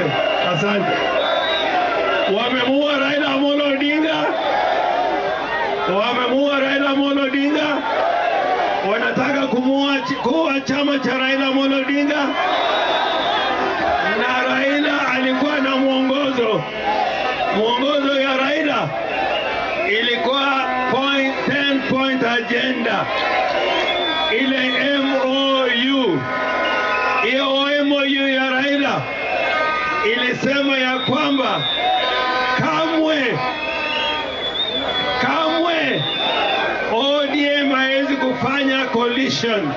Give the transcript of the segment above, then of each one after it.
Asante. Wamemuua Raila Amolo Odinga. Wamemuua Raila Amolo Odinga. Wanataka kuua chama cha Raila Amolo Odinga. Na Raila alikuwa na mwongozo. Mwongozo ya Raila ilikuwa 10 point agenda. Ile MOU. Hiyo MOU ya Raila ilisema ya kwamba kamwe ODM haiwezi kufanya coalition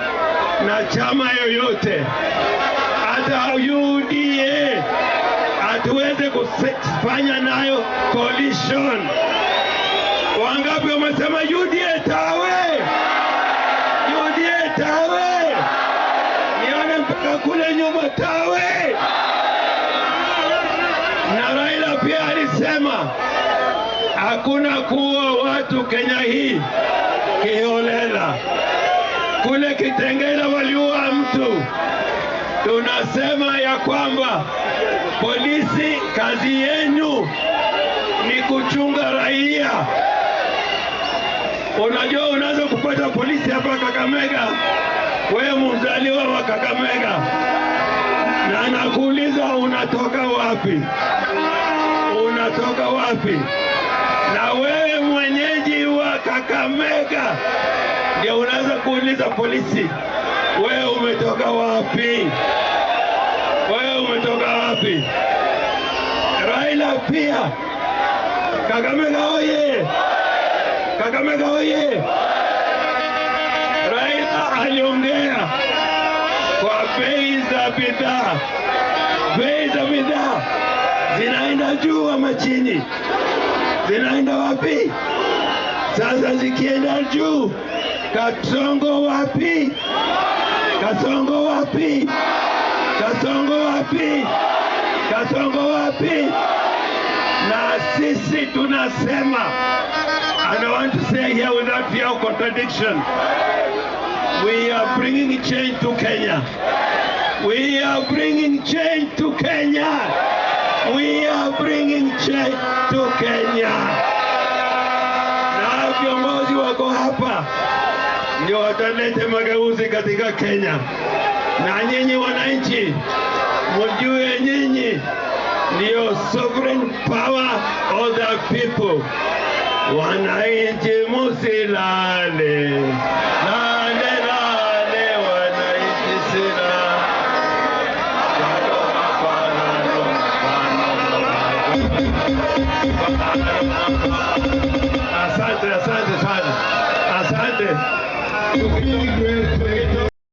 na chama yoyote. Hata UDA hatuweze kufanya nayo coalition. Wangapi wamesema UDA tawe? UDA tawe! Nione mpaka kule nyuma tawe! Na Raila pia alisema hakuna kuua watu Kenya hii kiholela. Kule Kitengela waliua mtu. Tunasema ya kwamba polisi kazi yenu ni kuchunga raia. Unajua unaweza kupata polisi hapa Kakamega, wewe mzaliwa wa Kakamega, na anakuuliza unatoka wapi? Unatoka wapi? Na wewe mwenyeji wa Kakamega ndio unaweza kuuliza polisi, wewe umetoka wapi? Wewe umetoka wapi? Raila pia, Kakamega oye! Kakamega oye! Raila aliongea kwa bei za bidhaa. Bei za bidhaa zinaenda juu ama chini? Zinaenda wapi? Sasa zikienda juu, Kasongo wapi? Kasongo wapi? Kasongo wapi? Kasongo wapi? Na sisi tunasema, and I want to say here without fear of contradiction, we are bringing change to Kenya. We are bringing change to Kenya. We are bringing change to Kenya. Na viongozi wako hapa ndio watalete mageuzi katika Kenya. Na nyinyi wananchi, mjue nyinyi ndio sovereign power of the people. Wananchi musilale. Lale lale wananchi sila. Asante sana. Asante.